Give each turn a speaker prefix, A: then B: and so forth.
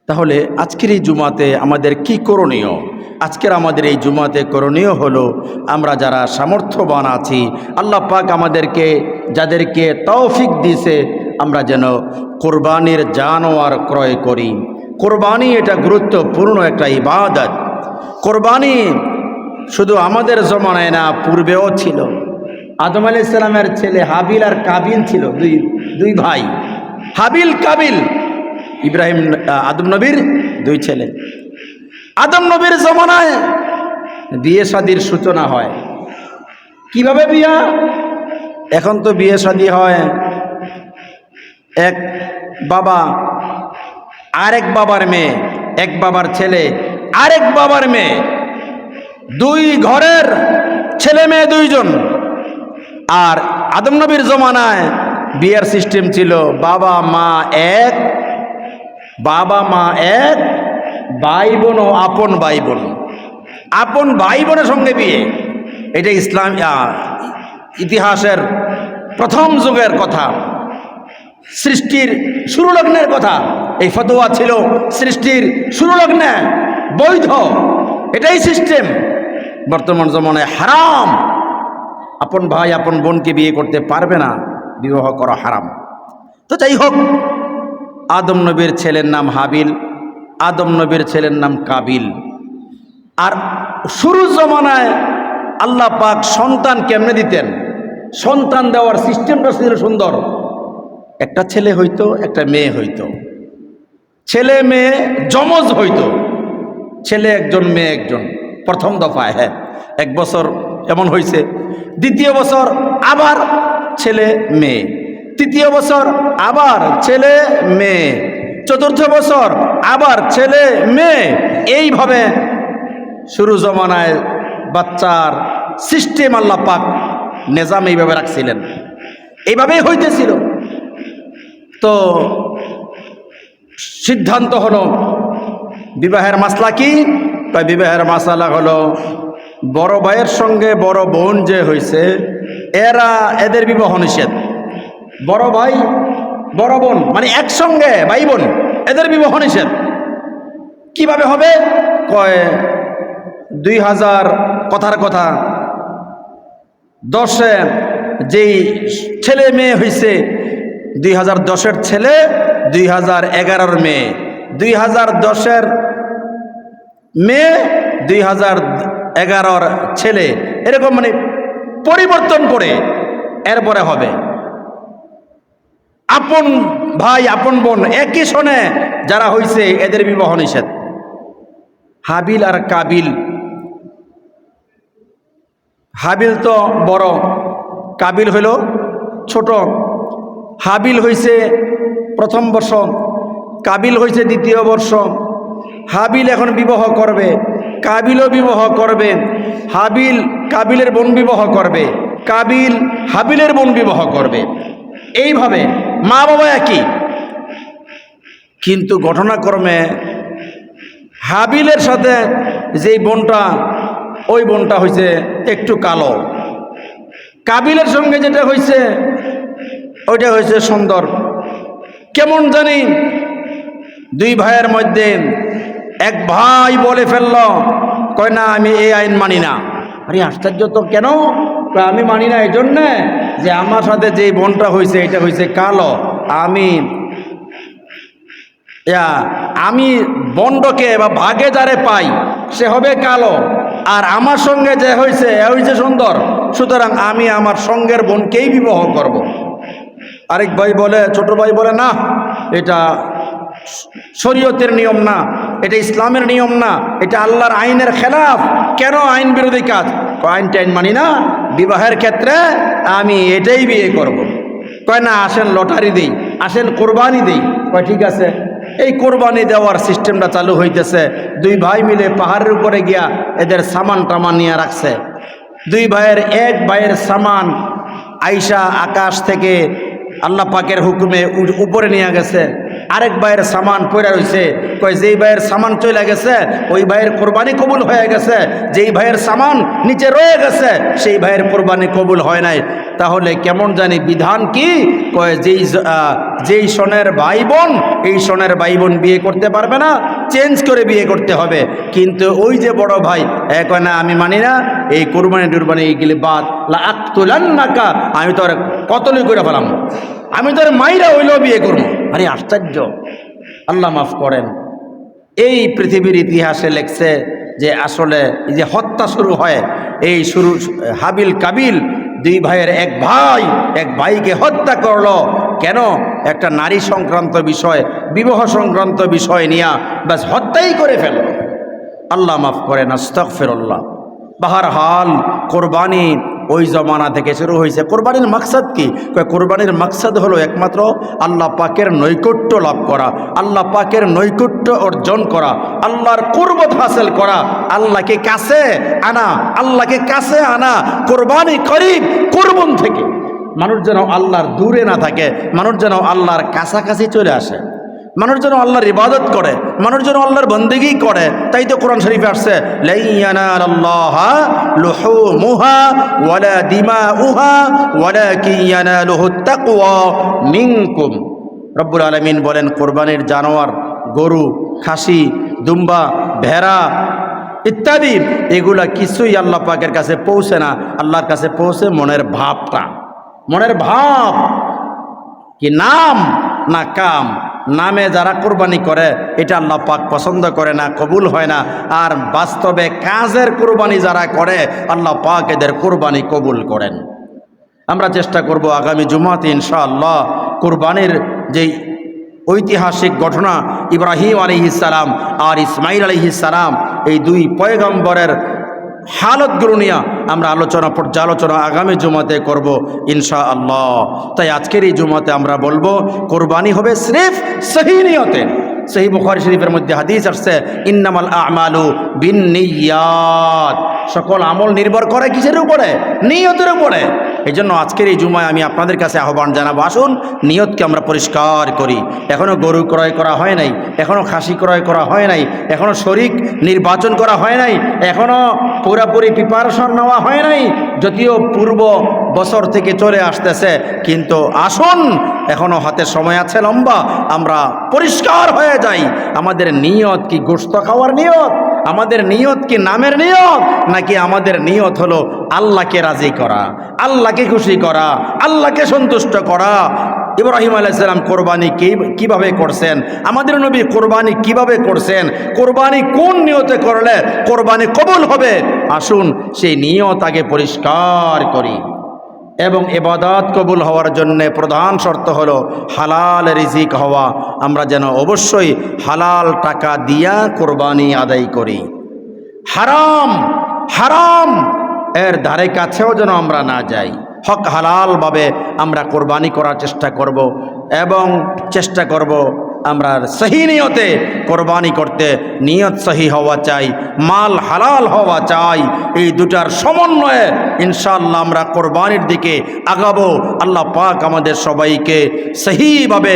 A: তাহলে আজকের এই জুমাতে আমাদের কি করণীয়? আজকের আমাদের এই জুমাতে করণীয় হলো, আমরা যারা সামর্থ্যবান আছি, আল্লাহ পাক আমাদেরকে যাদেরকে তৌফিক দিয়েছে, আমরা যেন কোরবানির জানোয়ার ক্রয় করি। কোরবানি এটা গুরুত্বপূর্ণ একটা ইবাদত। কোরবানি শুধু আমাদের জমানায় না, পূর্বেও ছিল। আদম আলাইহিস সালামের ছেলে হাবিল আর কাবিল ছিল, দুই ভাই, হাবিল কাবিল। ইব্রাহিম আদম নবীর দুই ছেলে। আদম নবীর জমানায় বিয়ে শাদীর সূচনা হয়। কিভাবে বিয়া? এখন তো বিয়ে শাদী হয় এক বাবা আরেক বাবার মেয়ে, এক বাবার ছেলে আরেক বাবার মেয়ে, দুই ঘরের ছেলে মেয়ে দুইজন। আর আদম নবীর জমানায় বিয়ের সিস্টেম ছিল বাবা মা এক, ভাই বোন ও আপন ভাই বোন, আপন ভাই বোনের সঙ্গে বিয়ে। এটা ইসলাম ইতিহাসের প্রথম যুগের কথা, সৃষ্টির শুরু লগ্নের কথা। এই ফতোয়া ছিল সৃষ্টির শুরু লগ্নে বৈধ, এটাই সিস্টেম। বর্তমান জমানায় হারাম, আপন ভাই আপন বোনকে বিয়ে করতে পারবে না, বিবাহ করা হারাম। তো যাই হোক, আদম নবীর ছেলের নাম হাবিল, আদম নবীর ছেলের নাম কাবিল। আর শুরু জমানায় আল্লাহ পাক সন্তান কেমনে দিতেন? সন্তান দেওয়ার সিস্টেমটা ছিল সুন্দর। একটা ছেলে হইতো, একটা মেয়ে হইতো, ছেলে মেয়ে যমজ হইতো, ছেলে একজন মেয়ে একজন। প্রথম দফায়, হ্যাঁ, 1 বছর এমন হয়েছে, দ্বিতীয় বছর আবার ছেলে মেয়ে, তৃতীয় বছর আবার ছেলে মেয়ে, চতুর্থ বছর আবার ছেলে মেয়ে। এইভাবে শুরু জমানায় বাচ্চার সিস্টেম আল্লাহ পাক নিজাম এইভাবে রাখছিলেন, এইভাবেই হইতেছিল। তো সিদ্ধান্ত হলো বিবাহের মাসলা কি? বিবাহের মাসালা হলো বড় ভাইয়ের সঙ্গে বড় বোন যে হয়েছে, এদের বিবাহ নিষেধ। বড় ভাই বড় বোন মানে একসঙ্গে ভাই বোন, এদের বিবাহ নিষেধ। কিভাবে হবে? কয় 2000 কথার কথা 10-এ যেই ছেলে মেয়ে হয়েছে, 2010-এর ছেলে 2011-এর মেয়ে, 2010-এর মেয়ে 2011-এর ছেলে, এরকম মানে পরিবর্তন করে এরপরে হবে। আপন ভাই আপন বোন একই সনে যারা হইছে, এদের বিবাহ নিষেধ। হাবিল আর কাবিল, হাবিল তো বড়, কাবিল হইল ছোট। হাবিল হইছে প্রথম বর্ষ, কাবিল হইছে দ্বিতীয় বর্ষ। হাবিল এখন বিবাহ করবে, কাবিলও বিবাহ করবে। হাবিল কাবিলের বোন বিবাহ করবে, কাবিল হাবিলের বোন বিবাহ করবে। এইভাবে মা বাবা একই, কিন্তু ঘটনাক্রমে হাবিলের সাথে যেই বোনটা, ওই বোনটা হয়েছে একটু কালো। কাবিলের সঙ্গে যেটা হয়েছে ওইটা হয়েছে সুন্দর। কেমন জানি দুই ভাইয়ের মধ্যে এক ভাই বলে ফেলল, কয় না আমি এই আইন মানি না। আরে আশ্চর্য তো, কেন? আমি মানি না এই জন্যে যে আমার সাথে যে বোনটা হয়েছে এটা হয়েছে কালো, আমি বন্ডকে বা ভাগে যারে পাই সে হবে কালো, আর আমার সঙ্গে যে হয়েছে এ হয়েছে সুন্দর, সুতরাং আমি আমার সঙ্গের বোনকেই বিবাহ করব। আরেক ভাই বলে, ছোট ভাই বলে, না এটা শরীয়তের নিয়ম না, এটা ইসলামের নিয়ম না, এটা আল্লাহর আইনের খেলাফ। কেন? আইন বিরোধী কাজ। আইন টাইন মানি না, বিবাহের ক্ষেত্রে আমি এটাই বিয়ে করব। কয় না, আসেন লটারি দেই, আসেন কোরবানি দেই। কয় ঠিক আছে। এই কোরবানি দেওয়ার সিস্টেমটা চালু হইতেছে। দুই ভাই মিলে পাহাড়ের উপরে গিয়া এদের সামান টামান নিয়ে রাখছে। দুই ভাইয়ের, এক ভাইয়ের সামান আইসা আকাশ থেকে আল্লাহ পাকের হুকুমে উপরে নিয়ে গেছে, আরেক ভাইয়ের সামান পড়ে রয়েছে, কয় যেই ভাইয়ের সামান চলে গেছে ওই ভাইয়ের কোরবানি কবুল হয়ে গেছে, যেই ভাইয়ের সামান নিচে রয়ে গেছে সেই ভাইয়ের কোরবানি কবুল হয় নাই। তাহলে কেমন জানি বিধান কি? কয় যেই সনের ভাই বোন, এই সনের ভাই বোন বিয়ে করতে পারবে না, চেঞ্জ করে বিয়ে করতে হবে। কিন্তু ওই যে বড় ভাই এক না, আমি মানি না, এই কোরবানি টুরবানি এইগুলি বাদ, লাক্তুলান্নাকা, আমি তো আর কতলই করে ফেলাম, আমি তো আর মাইরা হইলেও বিয়ে করবো। আরে আশ্চর্য! আল্লাহ মাফ করেন। এই পৃথিবীর ইতিহাসে লেখছে যে আসলে এই যে হত্যা শুরু হয়, এই শুরু হাবিল কাবিল দুই ভাইয়ের এক ভাইকে হত্যা করলো কেন? একটা নারী সংক্রান্ত বিষয়, বিবাহ সংক্রান্ত বিষয় নিয়ে ব্যাস হত্যাই করে ফেলল। আল্লাহ মাফ করেন, আস্তাগফিরুল্লাহ। বাহারহাল কোরবানি ওই জমানা থেকে শুরু হয়েছে। কোরবানির মাকসাদ কি? কোরবানির মাকসাদ হলো একমাত্র আল্লাহ পাকের নৈকট্য লাভ করা, আল্লাহ পাকের নৈকট্য অর্জন করা, আল্লাহর কুরবত হাসিল করা, আল্লাহকে কাছে আনা। কোরবানি করিব কুরবান থেকে মানুষ যেন আল্লাহর দূরে না থাকে, মানুষ যেন আল্লাহর কাছাকাছি চলে আসে, মানুষ যেন আল্লাহর ইবাদত করে, মানুষ যেন আল্লাহর বন্দেগী করে। তাই তো কোরআন শরীফে আসছে, লা ইয়ানালাল্লাহা লুহুমুহা ওয়ালা দিমাউহা ওয়ালাকিন ইয়ানালুহুত তাকওয়া মিনকুম। রব্বুল আলামিন বলেন, কোরবানির জানোয়ার, গরু, খাসি, দুম্বা, ভেড়া ইত্যাদি এগুলা কিছুই আল্লাহ পাকের কাছে পৌঁছে না। আল্লাহর কাছে পৌঁছে মনের ভাবটা, মনের ভাব কি নাম না কাম। নামে যারা কোরবানি করে এটা আল্লাহ পাক পছন্দ করে না, কবুল হয় না। আর বাস্তবে কাজের কোরবানি যারা করে আল্লাহ পাক এদের কোরবানি কবুল করেন। আমরা চেষ্টা করব আগামী জুমাতে ইনশাআল্লাহ কোরবানির যেই ঐতিহাসিক ঘটনা, ইব্রাহিম আলাইহিস সালাম আর ইসমাইল আলাইহিস সালাম, এই দুই পয়গম্বরের হালতগুলো নিয়ে আমরা পর্যালোচনা আগামী জুমাতে করব ইনশাআল্লাহ। তাই আজকের এই জুমাতে আমরা বলবো কোরবানি হবে সির্ফ সহি নিয়তে। সহিহ বুখারী শরীফের মধ্যে হাদিস আসছে, ইন্নামাল আমালু বিন্নিয়াত, সকল আমল নির্ভর করে কিসের উপরে? নিয়তের উপরে। এই জন্য আজকের এই জুমায় আমি আপনাদের কাছে আহ্বান জানাবো, আসুন নিয়তকে আমরা পরিষ্কার করি। এখনও গরু ক্রয় করা হয় নাই, এখনও খাসি ক্রয় করা হয় নাই, এখনও শরীক নির্বাচন করা হয় নাই, এখনও পুরোপুরি প্রিপারেশন নেওয়া হয় নাই, যদিও পূর্ব বছর থেকে চলে আসতেছে। কিন্তু আসুন, এখনও হাতে সময় আছে লম্বা, আমরা পরিষ্কার হয়ে যাই। আমাদের নিয়ত কি গোশত খাওয়ার নিয়ত? আমাদের নিয়ত কি নামের নিয়ত? নাকি আমাদের নিয়ত হলো আল্লাহকে রাজি করা, আল্লাহকে খুশি করা, আল্লাহকে সন্তুষ্ট করা? ইব্রাহিম আলাইহিস সালাম কোরবানি কিভাবে করছেন? আমাদের নবী কোরবানি কিভাবে করছেন? কোরবানি কোন নিয়তে করলে কোরবানি কবুল হবে? আসুন সেই নিয়ত আগে পরিষ্কার করি। এবং ইবাদত কবুল হওয়ার জন্য প্রধান শর্ত হলো হালাল রিজিক হওয়া। আমরা যেন অবশ্যই হালাল টাকা দিয়া কোরবানি আদায় করি। হারাম এর ধারে কাছেও যেন আমরা না যাই। হক হালালভাবে আমরা কোরবানি করার চেষ্টা করব এবং চেষ্টা করব আমরা সহি নিয়তে কোরবানি করতে। নিয়ত সহি হওয়া চাই, মাল হালাল হওয়া চাই। এই দুটার সমন্বয়ে ইনশাআল্লাহ আমরা কোরবানির দিকে আগাবো। আল্লাহ পাক আমাদের সবাইকে সহিভাবে